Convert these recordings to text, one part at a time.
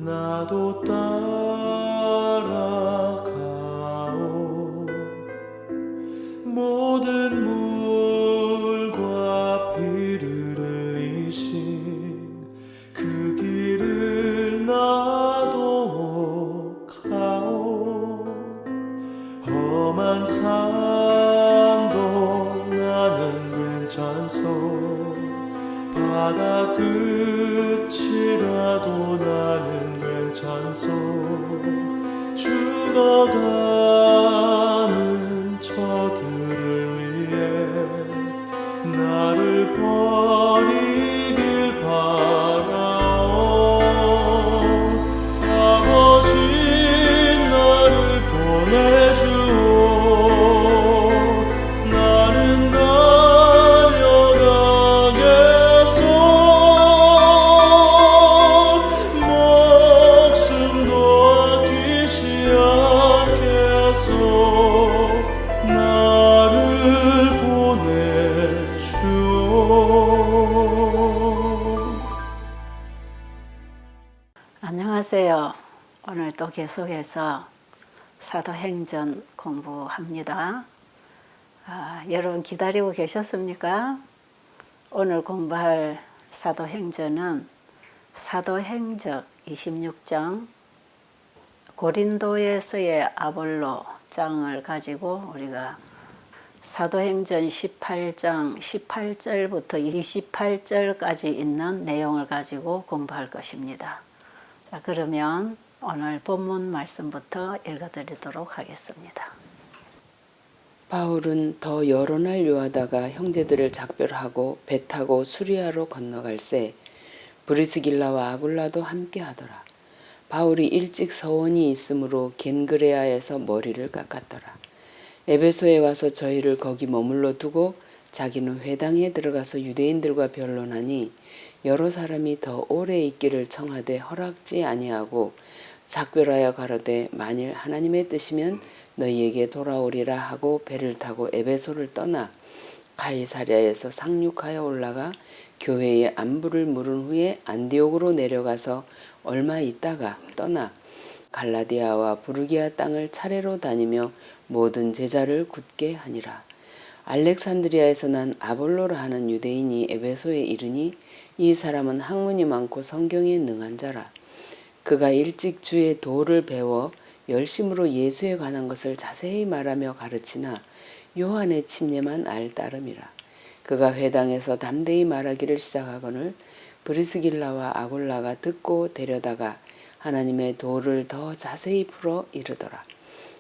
나도 따라가오. 모든 물과 피를 흘리신 그 길을 나도 가오. 험한 산도 나는 괜찮소. 바다 끝이라도 나는 괜찮소. 죽어가는 저들을 위해 나를 버리길 바라오. 아버지 나를 보내주오. 나는 달려가겠소. 목숨도 아끼지 않겠소. 나를 보내주오. 안녕하세요. 오늘 또 계속해서 사도행전 공부합니다. 여러분 기다리고 계셨습니까? 오늘 공부할 사도행전은 사도행적 26장 고린도에서의 아볼로 장을 가지고 우리가 사도행전 18장 18절부터 28절까지 있는 내용을 가지고 공부할 것입니다. 자, 그러면 오늘 본문 말씀부터 읽어드리도록 하겠습니다. 바울은 더 여러 날 요하다가 형제들을 작별하고 배 타고 수리아로 건너갈새 브리스길라와 아굴라도 함께 하더라. 바울이 일찍 서원이 있으므로 겐그레아에서 머리를 깎았더라. 에베소에 와서 저희를 거기 머물러 두고 자기는 회당에 들어가서 유대인들과 변론하니 여러 사람이 더 오래 있기를 청하되 허락지 아니하고 작별하여 가로되 만일 하나님의 뜻이면 너희에게 돌아오리라 하고 배를 타고 에베소를 떠나 가이사랴에서 상륙하여 올라가 교회에 안부를 물은 후에 안디옥으로 내려가서 얼마 있다가 떠나 갈라디아와 부르기아 땅을 차례로 다니며 모든 제자를 굳게 하니라. 알렉산드리아에서 난 아볼로라 하는 유대인이 에베소에 이르니 이 사람은 학문이 많고 성경에 능한 자라. 그가 일찍 주의 도를 배워 열심으로 예수에 관한 것을 자세히 말하며 가르치나 요한의 침례만 알 따름이라. 그가 회당에서 담대히 말하기를 시작하거늘 브리스길라와 아굴라가 듣고 데려다가 하나님의 도를 더 자세히 풀어 이르더라.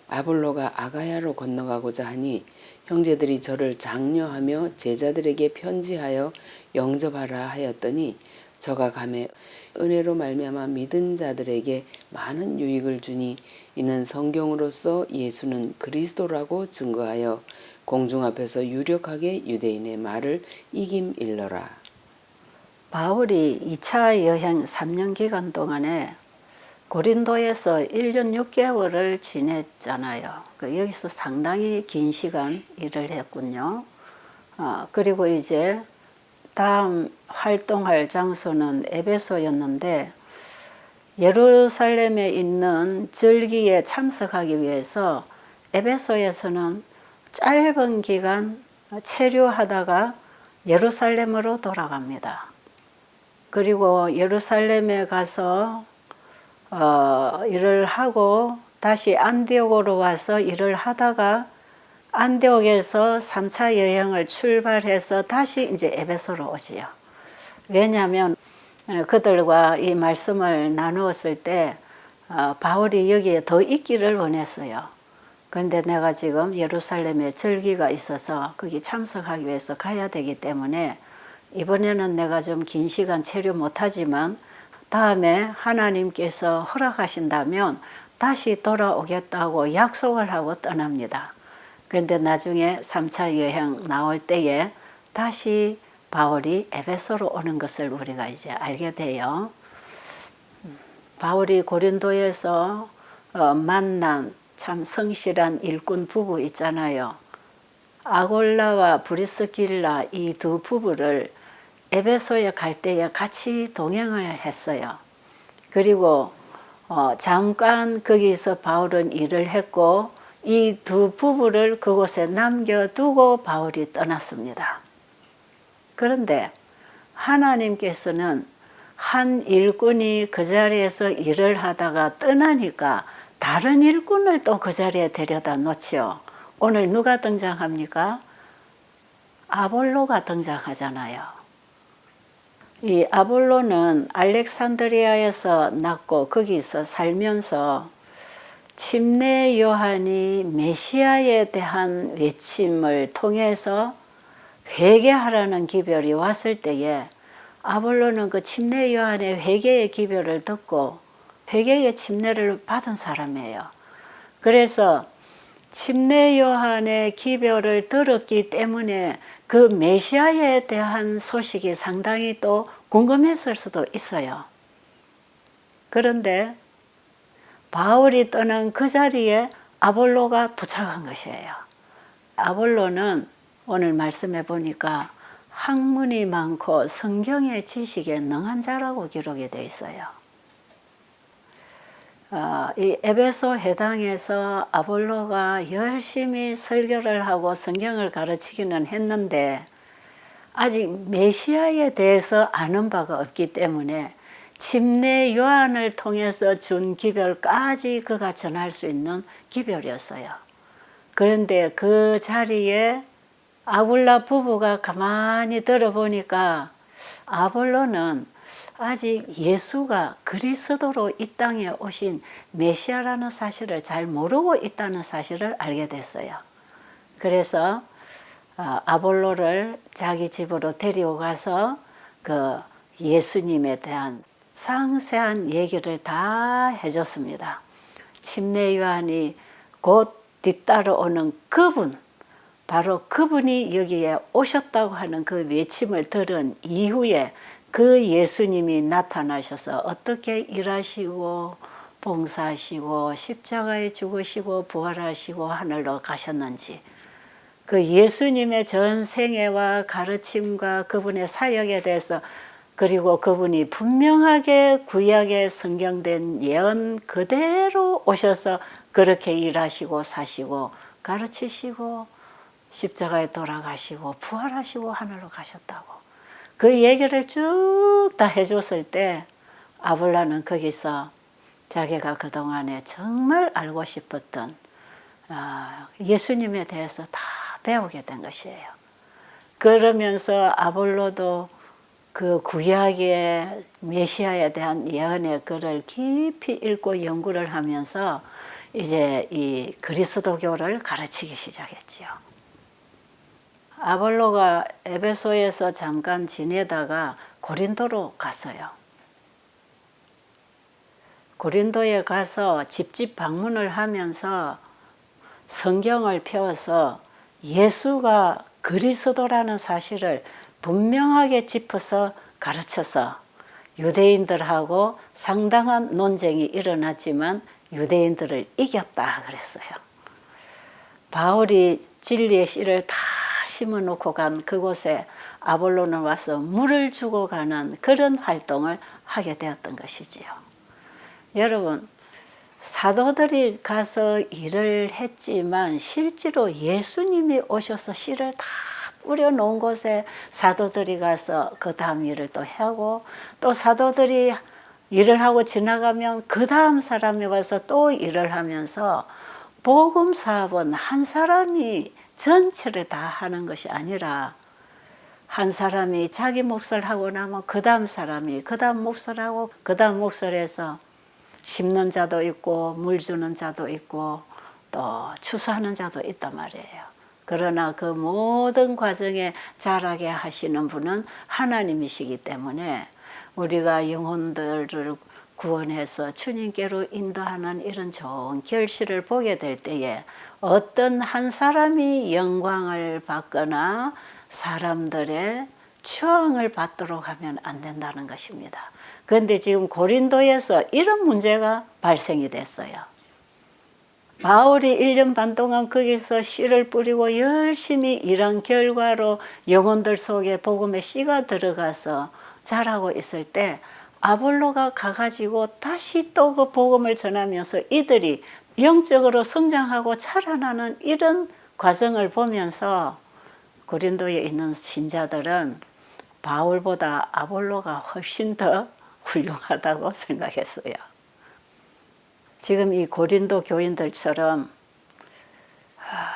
아볼로가 아가야로 건너가고자 하니 형제들이 저를 장려하며 제자들에게 편지하여 영접하라 하였더니 저가 감에 은혜로 말미암아 믿은 자들에게 많은 유익을 주니 이는 성경으로서 예수는 그리스도라고 증거하여 공중 앞에서 유력하게 유대인의 말을 이김일러라. 바울이 2차 여행 3년 기간 동안에 고린도에서 1년 6개월을 지냈잖아요. 여기서 상당히 긴 시간 일을 했군요. 그리고 이제 다음 활동할 장소는 에베소였는데 예루살렘에 있는 절기에 참석하기 위해서 에베소에서는 짧은 기간 체류하다가 예루살렘으로 돌아갑니다. 그리고 예루살렘에 가서 일을 하고 다시 안디옥으로 와서 일을 하다가 안디옥에서 3차 여행을 출발해서 다시 이제 에베소로 오지요. 왜냐하면 그들과 이 말씀을 나누었을 때 바울이 여기에 더 있기를 원했어요. 그런데 내가 지금 예루살렘에 절기가 있어서 거기 참석하기 위해서 가야 되기 때문에 이번에는 내가 좀 긴 시간 체류 못하지만 다음에 하나님께서 허락하신다면 다시 돌아오겠다고 약속을 하고 떠납니다. 그런데 나중에 3차 여행 나올 때에 다시 바울이 에베소로 오는 것을 우리가 이제 알게 돼요. 바울이 고린도에서 만난 참 성실한 일꾼 부부 있잖아요. 아골라와 브리스길라 이 두 부부를 에베소에 갈 때에 같이 동행을 했어요. 그리고 잠깐 거기서 바울은 일을 했고 이 두 부부를 그곳에 남겨두고 바울이 떠났습니다. 그런데 하나님께서는 한 일꾼이 그 자리에서 일을 하다가 떠나니까 다른 일꾼을 또 그 자리에 데려다 놓지요. 오늘 누가 등장합니까? 아볼로가 등장하잖아요. 이 아볼로는 알렉산드리아에서 났고 거기서 살면서 침례 요한이 메시아에 대한 외침을 통해서 회개하라는 기별이 왔을 때에 아볼로는 그 침례 요한의 회개의 기별을 듣고 회개의 침례를 받은 사람이에요. 그래서 침례 요한의 기별을 들었기 때문에 그 메시아에 대한 소식이 상당히 또 궁금했을 수도 있어요. 그런데 바울이 떠난 그 자리에 아볼로가 도착한 것이에요. 아볼로는 오늘 말씀해 보니까 학문이 많고 성경의 지식에 능한 자라고 기록이 되어 있어요. 이 에베소 회당에서 아볼로가 열심히 설교를 하고 성경을 가르치기는 했는데 아직 메시아에 대해서 아는 바가 없기 때문에 침례 요한을 통해서 준 기별까지 그가 전할 수 있는 기별이었어요. 그런데 그 자리에 아굴라 부부가 가만히 들어보니까 아볼로는 아직 예수가 그리스도로 이 땅에 오신 메시아라는 사실을 잘 모르고 있다는 사실을 알게 됐어요. 그래서 아볼로를 자기 집으로 데려가서 그 예수님에 대한 상세한 얘기를 다 해줬습니다. 침례 요한이 곧 뒤따라오는 그분, 바로 그분이 여기에 오셨다고 하는 그 외침을 들은 이후에 그 예수님이 나타나셔서 어떻게 일하시고 봉사하시고 십자가에 죽으시고 부활하시고 하늘로 가셨는지 그 예수님의 전 생애와 가르침과 그분의 사역에 대해서 그리고 그분이 분명하게 구약에 성경된 예언 그대로 오셔서 그렇게 일하시고 사시고 가르치시고 십자가에 돌아가시고 부활하시고 하늘로 가셨다고 그 얘기를 쭉 다 해줬을 때 아볼라는 거기서 자기가 그동안에 정말 알고 싶었던 예수님에 대해서 다 배우게 된 것이에요. 그러면서 아볼로도 그 구약의 메시아에 대한 예언의 글을 깊이 읽고 연구를 하면서 이제 이 그리스도교를 가르치기 시작했지요. 아볼로가 에베소에서 잠깐 지내다가 고린도로 갔어요. 고린도에 가서 집집 방문을 하면서 성경을 펴서 예수가 그리스도라는 사실을 분명하게 짚어서 가르쳐서 유대인들하고 상당한 논쟁이 일어났지만 유대인들을 이겼다 그랬어요. 바울이 진리의 씨를 다 심어놓고 간 그곳에 아볼로는 와서 물을 주고 가는 그런 활동을 하게 되었던 것이지요. 여러분, 사도들이 가서 일을 했지만 실제로 예수님이 오셔서 씨를 다 뿌려놓은 곳에 사도들이 가서 그 다음 일을 또 하고 또 사도들이 일을 하고 지나가면 그 다음 사람이 와서 또 일을 하면서 복음 사업은 한 사람이 전체를 다 하는 것이 아니라 한 사람이 자기 몫을 하고 나면 그 다음 사람이 그 다음 몫을 하고 그 다음 몫을 해서 심는 자도 있고 물 주는 자도 있고 또 추수하는 자도 있단 말이에요. 그러나 그 모든 과정에 자라게 하시는 분은 하나님이시기 때문에 우리가 영혼들을 구원해서 주님께로 인도하는 이런 좋은 결실을 보게 될 때에 어떤 한 사람이 영광을 받거나 사람들의 추앙을 받도록 하면 안 된다는 것입니다. 그런데 지금 고린도에서 이런 문제가 발생이 됐어요. 바울이 1년 반 동안 거기서 씨를 뿌리고 열심히 일한 결과로 영혼들 속에 복음의 씨가 들어가서 자라고 있을 때 아볼로가 가가지고 다시 또 그 복음을 전하면서 이들이 영적으로 성장하고 자라나는 이런 과정을 보면서 고린도에 있는 신자들은 바울보다 아볼로가 훨씬 더 훌륭하다고 생각했어요. 지금 이 고린도 교인들처럼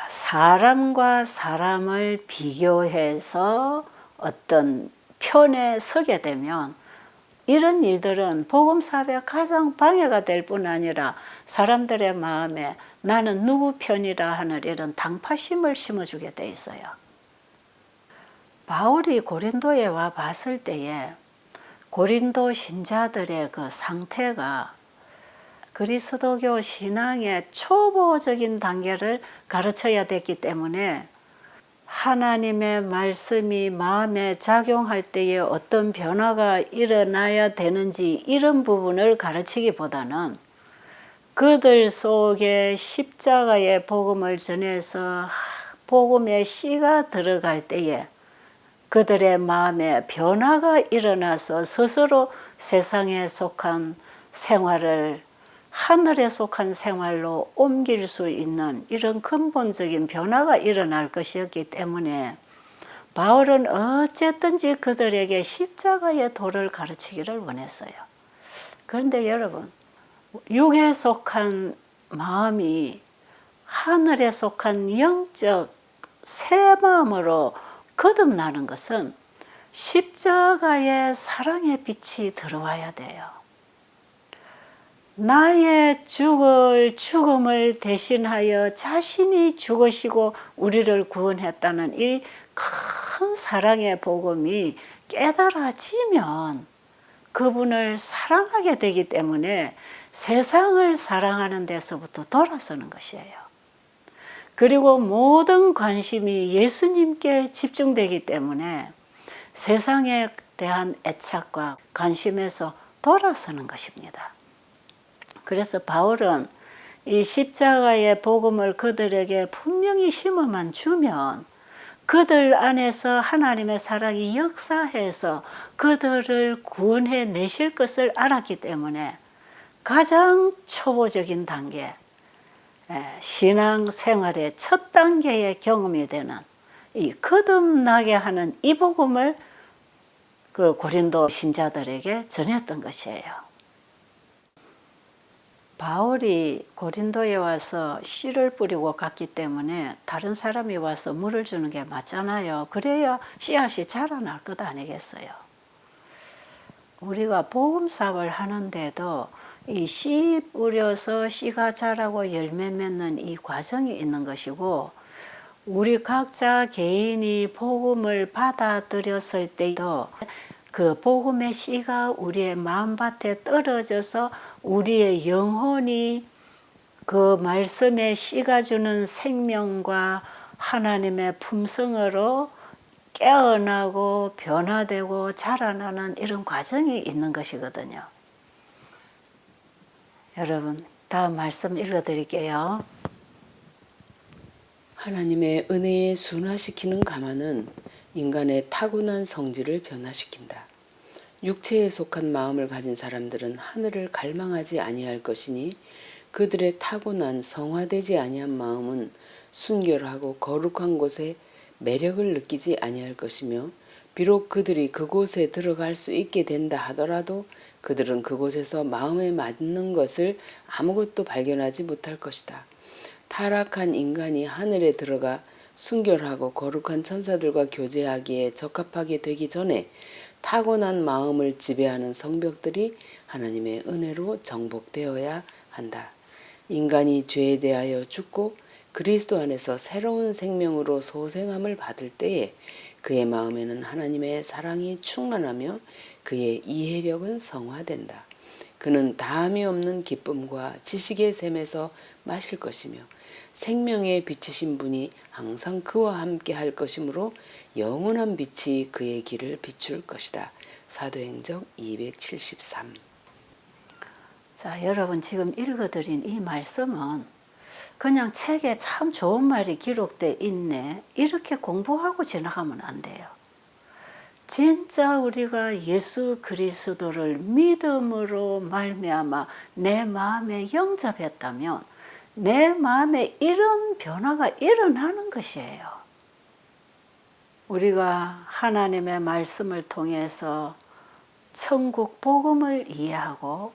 사람과 사람을 비교해서 어떤 편에 서게 되면 이런 일들은 복음 사업에 가장 방해가 될 뿐 아니라 사람들의 마음에 나는 누구 편이라 하는 이런 당파심을 심어주게 돼 있어요. 바울이 고린도에 와 봤을 때에 고린도 신자들의 그 상태가 그리스도교 신앙의 초보적인 단계를 가르쳐야 됐기 때문에 하나님의 말씀이 마음에 작용할 때에 어떤 변화가 일어나야 되는지 이런 부분을 가르치기보다는 그들 속에 십자가의 복음을 전해서 복음의 씨가 들어갈 때에 그들의 마음에 변화가 일어나서 스스로 세상에 속한 생활을 하늘에 속한 생활로 옮길 수 있는 이런 근본적인 변화가 일어날 것이었기 때문에 바울은 어쨌든지 그들에게 십자가의 도를 가르치기를 원했어요. 그런데 여러분, 육에 속한 마음이 하늘에 속한 영적 새 마음으로 거듭나는 것은 십자가의 사랑의 빛이 들어와야 돼요. 나의 죽음을 대신하여 자신이 죽으시고 우리를 구원했다는 이 큰 사랑의 복음이 깨달아지면 그분을 사랑하게 되기 때문에 세상을 사랑하는 데서부터 돌아서는 것이에요. 그리고 모든 관심이 예수님께 집중되기 때문에 세상에 대한 애착과 관심에서 돌아서는 것입니다. 그래서 바울은 이 십자가의 복음을 그들에게 분명히 심어만 주면 그들 안에서 하나님의 사랑이 역사해서 그들을 구원해 내실 것을 알았기 때문에 가장 초보적인 단계, 신앙 생활의 첫 단계의 경험이 되는 이 거듭나게 하는 이 복음을 그 고린도 신자들에게 전했던 것이에요. 바울이 고린도에 와서 씨를 뿌리고 갔기 때문에 다른 사람이 와서 물을 주는 게 맞잖아요. 그래야 씨앗이 자라날 것 아니겠어요. 우리가 복음 사업을 하는데도 이 씨 뿌려서 씨가 자라고 열매 맺는 이 과정이 있는 것이고, 우리 각자 개인이 복음을 받아들였을 때도 그 복음의 씨가 우리의 마음밭에 떨어져서 우리의 영혼이 그 말씀의 씨가 주는 생명과 하나님의 품성으로 깨어나고 변화되고 자라나는 이런 과정이 있는 것이거든요. 여러분, 다음 말씀 읽어드릴게요. 하나님의 은혜에 순화시키는 가마는 인간의 타고난 성질을 변화시킨다. 육체에 속한 마음을 가진 사람들은 하늘을 갈망하지 아니할 것이니 그들의 타고난 성화되지 아니한 마음은 순결하고 거룩한 곳에 매력을 느끼지 아니할 것이며, 비록 그들이 그곳에 들어갈 수 있게 된다 하더라도 그들은 그곳에서 마음에 맞는 것을 아무것도 발견하지 못할 것이다. 타락한 인간이 하늘에 들어가 순결하고 거룩한 천사들과 교제하기에 적합하게 되기 전에 타고난 마음을 지배하는 성벽들이 하나님의 은혜로 정복되어야 한다. 인간이 죄에 대하여 죽고 그리스도 안에서 새로운 생명으로 소생함을 받을 때에 그의 마음에는 하나님의 사랑이 충만하며 그의 이해력은 성화된다. 그는 다함이 없는 기쁨과 지식의 샘에서 마실 것이며 생명에 비치신 분이 항상 그와 함께 할 것이므로 영원한 빛이 그의 길을 비출 것이다. 사도행전 273. 자, 여러분 지금 읽어드린 이 말씀은 그냥 책에 참 좋은 말이 기록돼 있네, 이렇게 공부하고 지나가면 안 돼요. 진짜 우리가 예수 그리스도를 믿음으로 말미암아 내 마음에 영접했다면 내 마음에 이런 변화가 일어나는 것이에요. 우리가 하나님의 말씀을 통해서 천국 복음을 이해하고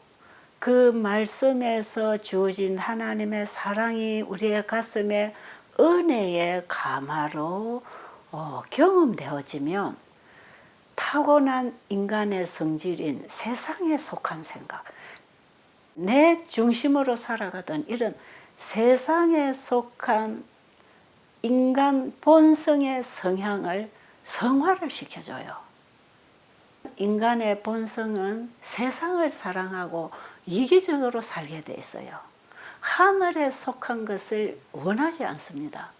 그 말씀에서 주어진 하나님의 사랑이 우리의 가슴에 은혜의 가마로 경험되어지면 타고난 인간의 성질인 세상에 속한 생각, 내 중심으로 살아가던 이런 세상에 속한 인간 본성의 성향을 성화를 시켜줘요. 인간의 본성은 세상을 사랑하고 이기적으로 살게 돼 있어요. 하늘에 속한 것을 원하지 않습니다.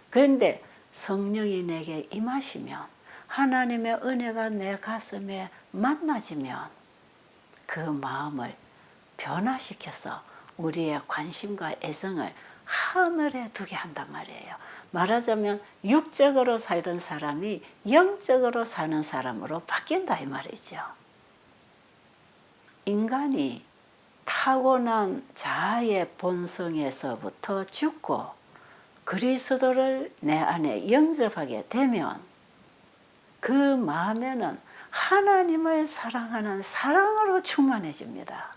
그런데 성령이 내게 임하시면 하나님의 은혜가 내 가슴에 만나지면 그 마음을 변화시켜서 우리의 관심과 애정을 하늘에 두게 한단 말이에요. 말하자면 육적으로 살던 사람이 영적으로 사는 사람으로 바뀐다 이 말이죠. 인간이 타고난 자아의 본성에서부터 죽고 그리스도를 내 안에 영접하게 되면 그 마음에는 하나님을 사랑하는 사랑으로 충만해집니다.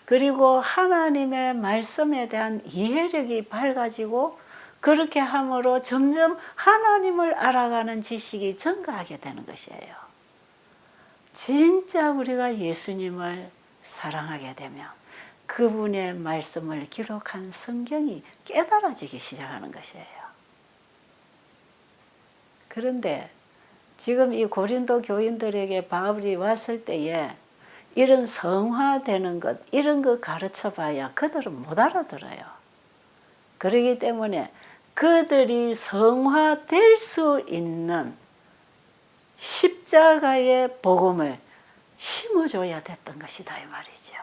그리고 하나님의 말씀에 대한 이해력이 밝아지고 그렇게 함으로 점점 하나님을 알아가는 지식이 증가하게 되는 것이에요. 진짜 우리가 예수님을 사랑하게 되면 그분의 말씀을 기록한 성경이 깨달아지기 시작하는 것이에요. 그런데 지금 이 고린도 교인들에게 바울이 왔을 때에 이런 성화되는 것, 이런 거 가르쳐 봐야 그들은 못 알아들어요. 그렇기 때문에 그들이 성화될 수 있는 십자가의 복음을 심어줘야 됐던 것이다 이 말이죠.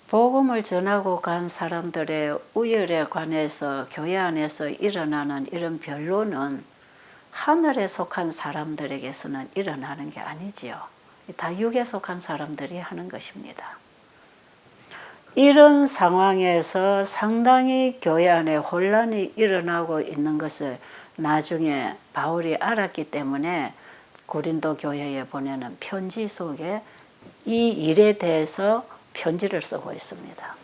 복음을 전하고 간 사람들의 우열에 관해서 교회 안에서 일어나는 이런 변론은 하늘에 속한 사람들에게서는 일어나는 게 아니지요. 다 육에 속한 사람들이 하는 것입니다. 이런 상황에서 상당히 교회 안에 혼란이 일어나고 있는 것을 나중에 바울이 알았기 때문에 고린도 교회에 보내는 편지 속에 이 일에 대해서 편지를 쓰고 있습니다.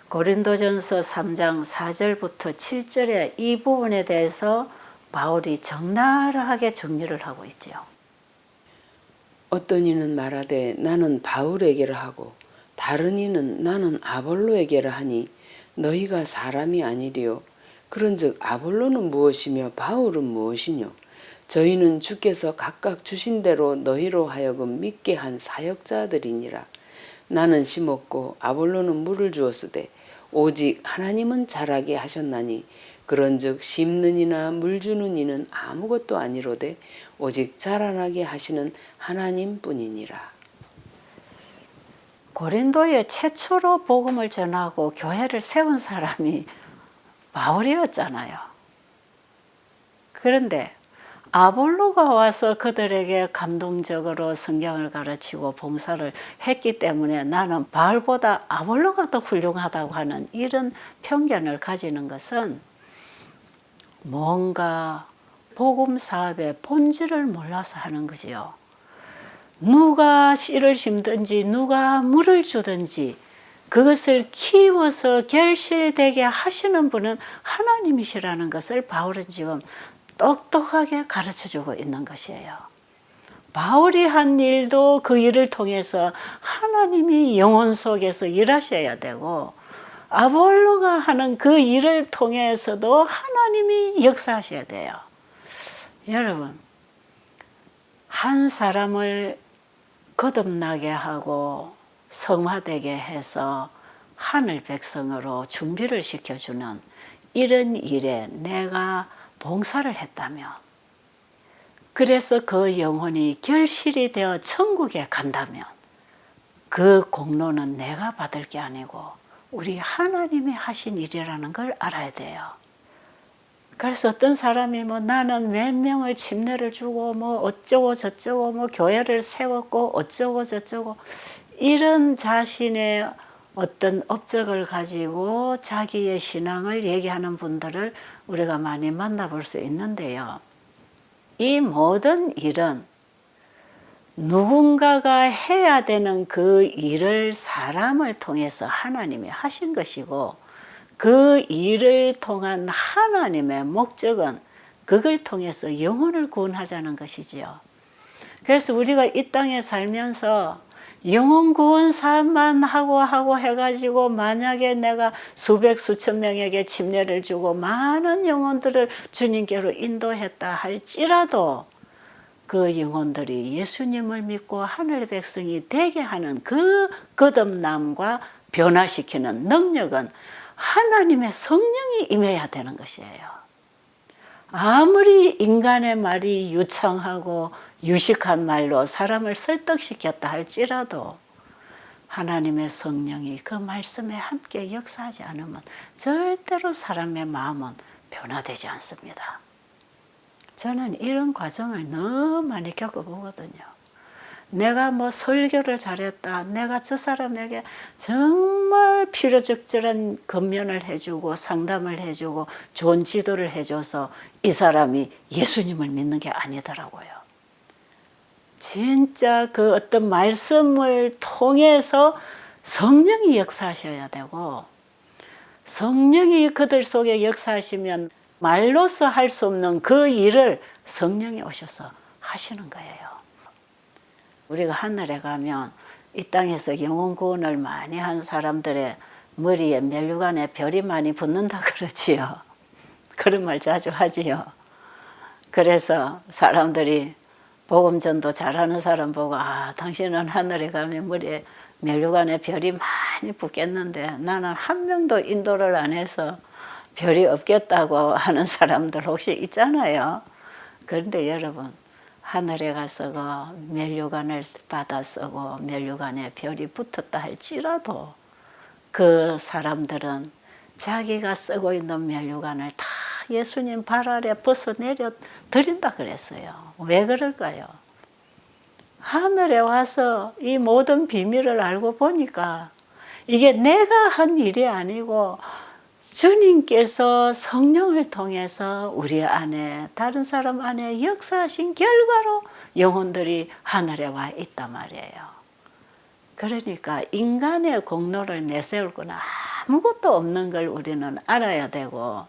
고린도전서 3장 4절부터 7절에 이 부분에 대해서 바울이 적나라하게 정리를 하고 있지요. 어떤 이는 말하되 나는 바울에게라 하고 다른 이는 나는 아볼로에게라 하니 너희가 사람이 아니리요. 그런즉 아볼로는 무엇이며 바울은 무엇이뇨? 저희는 주께서 각각 주신 대로 너희로 하여금 믿게 한 사역자들이니라. 나는 심었고 아볼로는 물을 주었으되 오직 하나님은 자라게 하셨나니 그런즉 심는 이나 물 주는 이는 아무것도 아니로되 오직 자라나게 하시는 하나님뿐이니라. 고린도에 최초로 복음을 전하고 교회를 세운 사람이 바울이었잖아요. 그런데 아볼로가 와서 그들에게 감동적으로 성경을 가르치고 봉사를 했기 때문에 나는 바울보다 아볼로가 더 훌륭하다고 하는 이런 편견을 가지는 것은 뭔가 복음 사업의 본질을 몰라서 하는 거지요. 누가 씨를 심든지 누가 물을 주든지 그것을 키워서 결실되게 하시는 분은 하나님이시라는 것을 바울은 지금 똑똑하게 가르쳐주고 있는 것이에요. 바울이 한 일도 그 일을 통해서 하나님이 영혼 속에서 일하셔야 되고 아볼로가 하는 그 일을 통해서도 하나님이 역사하셔야 돼요. 여러분, 한 사람을 거듭나게 하고 성화되게 해서 하늘 백성으로 준비를 시켜주는 이런 일에 내가 봉사를 했다면, 그래서 그 영혼이 결실이 되어 천국에 간다면 그 공로는 내가 받을 게 아니고 우리 하나님이 하신 일이라는 걸 알아야 돼요. 그래서 어떤 사람이 뭐 나는 몇 명을 침례를 주고 뭐 어쩌고 저쩌고 뭐 교회를 세웠고 어쩌고 저쩌고 이런 자신의 어떤 업적을 가지고 자기의 신앙을 얘기하는 분들을 우리가 많이 만나볼 수 있는데요. 이 모든 일은 누군가가 해야 되는 그 일을 사람을 통해서 하나님이 하신 것이고 그 일을 통한 하나님의 목적은 그걸 통해서 영혼을 구원하자는 것이지요. 그래서 우리가 이 땅에 살면서 영혼 구원 사업만 하고 해가지고 만약에 내가 수백 수천 명에게 침례를 주고 많은 영혼들을 주님께로 인도했다 할지라도 그 영혼들이 예수님을 믿고 하늘 백성이 되게 하는 그 거듭남과 변화시키는 능력은 하나님의 성령이 임해야 되는 것이에요. 아무리 인간의 말이 유창하고 유식한 말로 사람을 설득시켰다 할지라도 하나님의 성령이 그 말씀에 함께 역사하지 않으면 절대로 사람의 마음은 변화되지 않습니다. 저는 이런 과정을 너무 많이 겪어보거든요. 내가 뭐 설교를 잘했다. 내가 저 사람에게 정말 필요적절한 권면을 해주고 상담을 해주고 좋은 지도를 해줘서 이 사람이 예수님을 믿는 게 아니더라고요. 진짜 그 어떤 말씀을 통해서 성령이 역사하셔야 되고 성령이 그들 속에 역사하시면 말로서 할 수 없는 그 일을 성령이 오셔서 하시는 거예요. 우리가 하늘에 가면 이 땅에서 영혼 구원을 많이 한 사람들의 머리에 멸류관에 별이 많이 붙는다 그러지요. 그런 말 자주 하지요. 그래서 사람들이 복음전도 잘하는 사람 보고 아 당신은 하늘에 가면 머리에 멸류관에 별이 많이 붙겠는데 나는 한 명도 인도를 안 해서 별이 없겠다고 하는 사람들 혹시 있잖아요. 그런데 여러분 하늘에 가서 그 멸류관을 받아 쓰고 멸류관에 별이 붙었다 할지라도 그 사람들은 자기가 쓰고 있는 멸류관을 다 예수님 발 아래 벗어내려 드린다 그랬어요. 왜 그럴까요? 하늘에 와서 이 모든 비밀을 알고 보니까 이게 내가 한 일이 아니고 주님께서 성령을 통해서 우리 안에 다른 사람 안에 역사하신 결과로 영혼들이 하늘에 와 있단 말이에요. 그러니까 인간의 공로를 내세울 건 아무것도 없는 걸 우리는 알아야 되고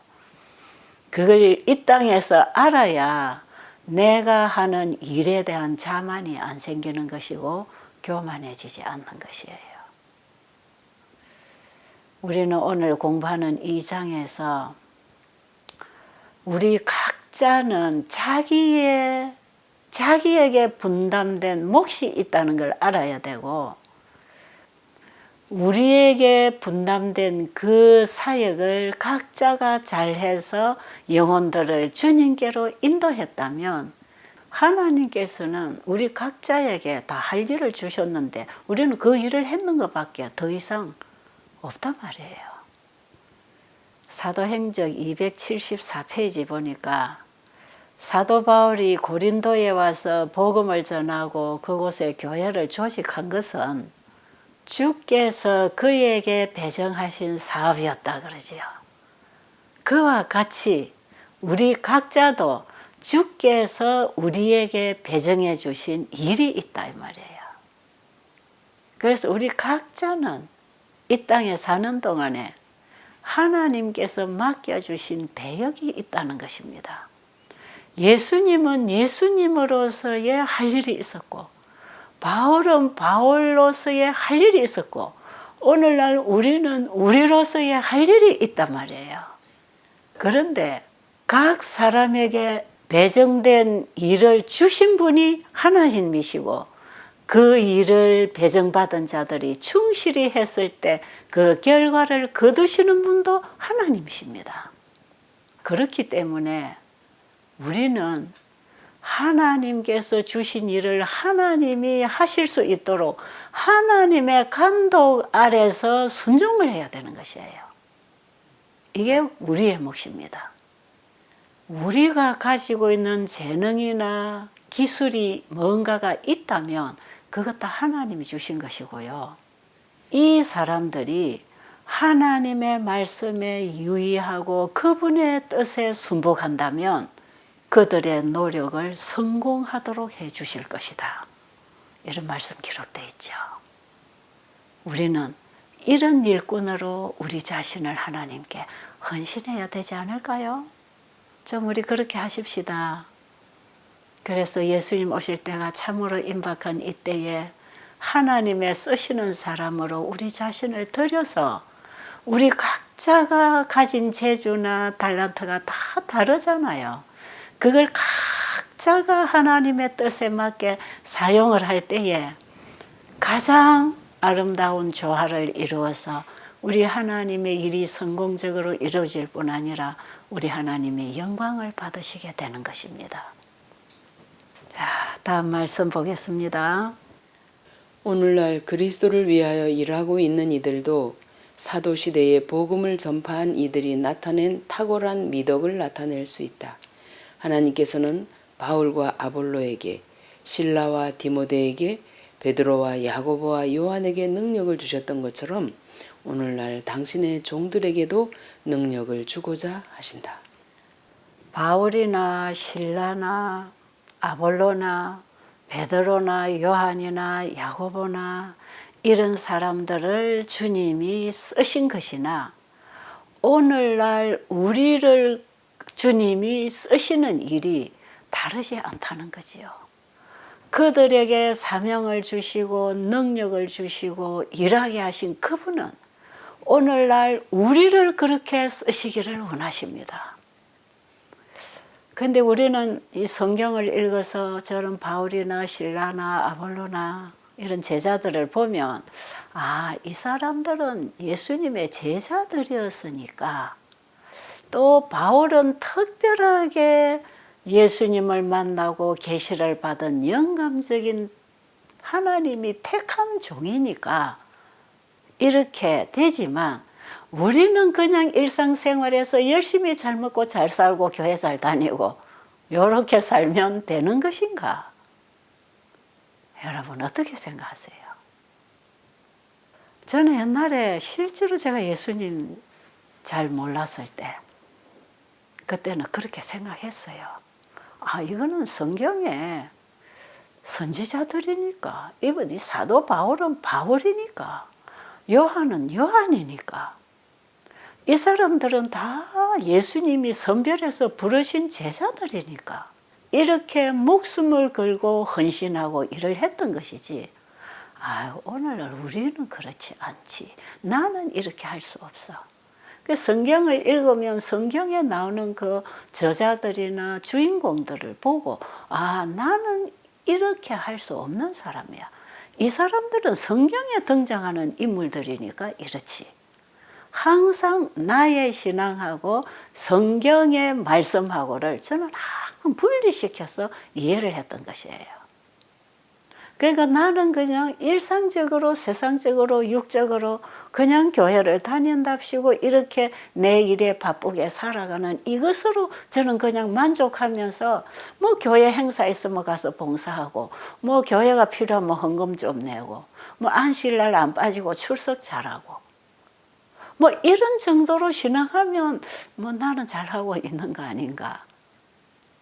그걸 이 땅에서 알아야 내가 하는 일에 대한 자만이 안 생기는 것이고 교만해지지 않는 것이에요. 우리는 오늘 공부하는 이 장에서 우리 각자는 자기에게 분담된 몫이 있다는 걸 알아야 되고 우리에게 분담된 그 사역을 각자가 잘해서 영혼들을 주님께로 인도했다면 하나님께서는 우리 각자에게 다 할 일을 주셨는데 우리는 그 일을 했는 것밖에 더 이상 없단 말이에요. 사도행적 274페이지 보니까 사도 바울이 고린도에 와서 복음을 전하고 그곳에 교회를 조직한 것은 주께서 그에게 배정하신 사업이었다 그러지요. 그와 같이 우리 각자도 주께서 우리에게 배정해 주신 일이 있다 이 말이에요. 그래서 우리 각자는 이 땅에 사는 동안에 하나님께서 맡겨주신 배역이 있다는 것입니다. 예수님은 예수님으로서의 할 일이 있었고 바울은 바울로서의 할 일이 있었고 오늘날 우리는 우리로서의 할 일이 있단 말이에요. 그런데 각 사람에게 배정된 일을 주신 분이 하나님이시고 그 일을 배정받은 자들이 충실히 했을 때 그 결과를 거두시는 분도 하나님이십니다. 그렇기 때문에 우리는 하나님께서 주신 일을 하나님이 하실 수 있도록 하나님의 감독 아래서 순종을 해야 되는 것이에요. 이게 우리의 몫입니다. 우리가 가지고 있는 재능이나 기술이 뭔가가 있다면 그것 다 하나님이 주신 것이고요. 이 사람들이 하나님의 말씀에 유의하고 그분의 뜻에 순복한다면 그들의 노력을 성공하도록 해 주실 것이다. 이런 말씀 기록되어 있죠. 우리는 이런 일꾼으로 우리 자신을 하나님께 헌신해야 되지 않을까요? 좀 우리 그렇게 하십시다. 그래서 예수님 오실 때가 참으로 임박한 이때에 하나님의 쓰시는 사람으로 우리 자신을 들여서 우리 각자가 가진 재주나 달란트가 다 다르잖아요. 그걸 각자가 하나님의 뜻에 맞게 사용을 할 때에 가장 아름다운 조화를 이루어서 우리 하나님의 일이 성공적으로 이루어질 뿐 아니라 우리 하나님이 영광을 받으시게 되는 것입니다. 자, 다음 말씀 보겠습니다. 오늘날 그리스도를 위하여 일하고 있는 이들도 사도시대에 복음을 전파한 이들이 나타낸 탁월한 미덕을 나타낼 수 있다. 하나님께서는 바울과 아볼로에게, 실라와 디모데에게, 베드로와 야고보와 요한에게 능력을 주셨던 것처럼 오늘날 당신의 종들에게도 능력을 주고자 하신다. 바울이나 실라나 아볼로나 베드로나 요한이나 야고보나 이런 사람들을 주님이 쓰신 것이나 오늘날 우리를 주님이 쓰시는 일이 다르지 않다는 거지요. 그들에게 사명을 주시고 능력을 주시고 일하게 하신 그분은 오늘날 우리를 그렇게 쓰시기를 원하십니다. 그런데 우리는 이 성경을 읽어서 저런 바울이나 실라나 아볼로나 이런 제자들을 보면 이 사람들은 예수님의 제자들이었으니까 또 바울은 특별하게 예수님을 만나고 계시를 받은 영감적인 하나님이 택한 종이니까 이렇게 되지만 우리는 그냥 일상생활에서 열심히 잘 먹고 잘 살고 교회 잘 다니고 이렇게 살면 되는 것인가? 여러분 어떻게 생각하세요? 저는 옛날에 실제로 제가 예수님 잘 몰랐을 때 그때는 그렇게 생각했어요. 이거는 성경에 선지자들이니까 이 사도 바울은 바울이니까 요한은 요한이니까 이 사람들은 다 예수님이 선별해서 부르신 제자들이니까 이렇게 목숨을 걸고 헌신하고 일을 했던 것이지 오늘날 우리는 그렇지 않지. 나는 이렇게 할 수 없어. 그 성경을 읽으면 성경에 나오는 그 저자들이나 주인공들을 보고 나는 이렇게 할 수 없는 사람이야. 이 사람들은 성경에 등장하는 인물들이니까 이렇지. 항상 나의 신앙하고 성경의 말씀하고를 저는 항상 분리시켜서 이해를 했던 것이에요. 그러니까 나는 그냥 일상적으로 세상적으로 육적으로 그냥 교회를 다닌답시고 이렇게 내 일에 바쁘게 살아가는 이것으로 저는 그냥 만족하면서 뭐 교회 행사 있으면 가서 봉사하고 뭐 교회가 필요하면 헌금 좀 내고 뭐 안식일날 안 빠지고 출석 잘하고 뭐 이런 정도로 신앙하면 뭐 나는 잘하고 있는 거 아닌가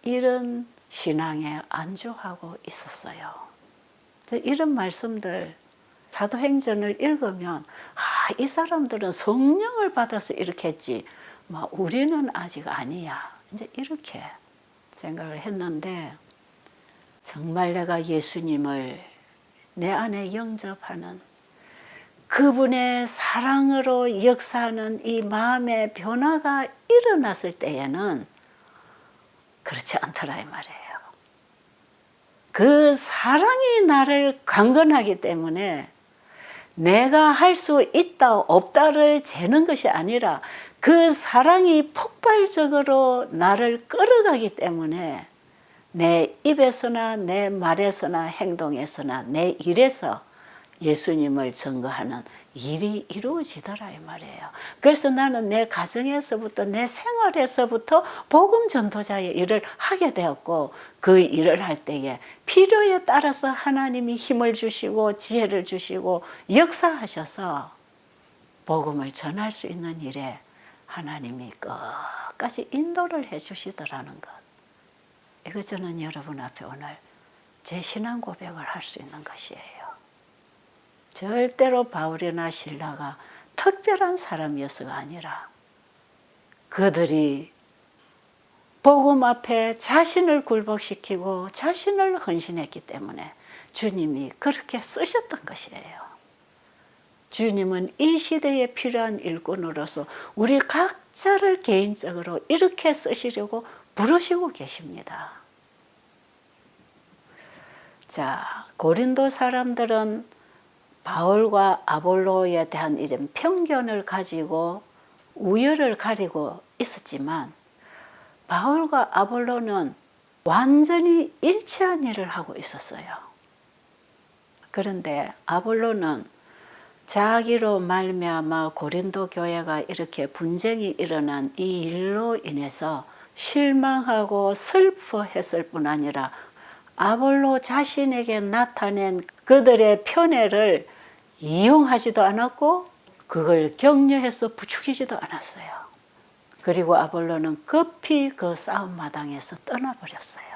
이런 신앙에 안주하고 있었어요. 이런 말씀들 사도행전을 읽으면 이 사람들은 성령을 받아서 이렇게 했지 우리는 아직 아니야 이제 이렇게 생각을 했는데 정말 내가 예수님을 내 안에 영접하는 그분의 사랑으로 역사하는 이 마음의 변화가 일어났을 때에는 그렇지 않더라 이 말이에요. 그 사랑이 나를 강건하기 때문에 내가 할 수 있다 없다를 재는 것이 아니라 그 사랑이 폭발적으로 나를 끌어가기 때문에 내 입에서나 내 말에서나 행동에서나 내 일에서 예수님을 증거하는 일이 이루어지더라 이 말이에요. 그래서 나는 내 가정에서부터 내 생활에서부터 복음 전도자의 일을 하게 되었고 그 일을 할 때에 필요에 따라서 하나님이 힘을 주시고 지혜를 주시고 역사하셔서 복음을 전할 수 있는 일에 하나님이 끝까지 인도를 해 주시더라는 것. 이거 저는 여러분 앞에 오늘 제 신앙 고백을 할 수 있는 것이에요. 절대로 바울이나 실라가 특별한 사람이어서가 아니라 그들이 복음 앞에 자신을 굴복시키고 자신을 헌신했기 때문에 주님이 그렇게 쓰셨던 것이에요. 주님은 이 시대에 필요한 일꾼으로서 우리 각자를 개인적으로 이렇게 쓰시려고 부르시고 계십니다. 자, 고린도 사람들은 바울과 아볼로에 대한 이런 편견을 가지고 우열을 가리고 있었지만 바울과 아볼로는 완전히 일치한 일을 하고 있었어요. 그런데 아볼로는 자기로 말미암아 고린도 교회가 이렇게 분쟁이 일어난 이 일로 인해서 실망하고 슬퍼했을 뿐 아니라 아볼로 자신에게 나타낸 그들의 편애를 이용하지도 않았고 그걸 격려해서 부추기지도 않았어요. 그리고 아볼로는 급히 그 싸움 마당에서 떠나버렸어요.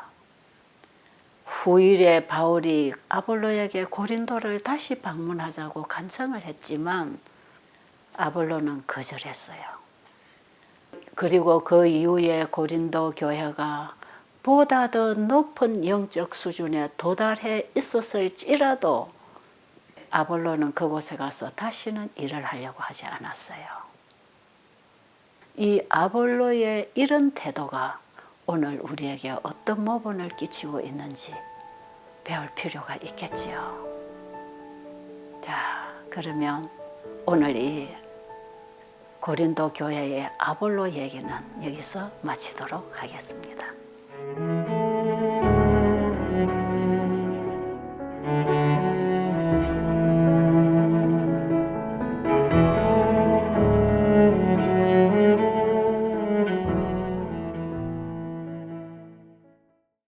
후일에 바울이 아볼로에게 고린도를 다시 방문하자고 간청을 했지만 아볼로는 거절했어요. 그리고 그 이후에 고린도 교회가 보다 더 높은 영적 수준에 도달해 있었을지라도 아볼로는 그곳에 가서 다시는 일을 하려고 하지 않았어요. 이 아볼로의 이런 태도가 오늘 우리에게 어떤 모범을 끼치고 있는지 배울 필요가 있겠지요. 자, 그러면 오늘 이 고린도 교회의 아볼로 얘기는 여기서 마치도록 하겠습니다.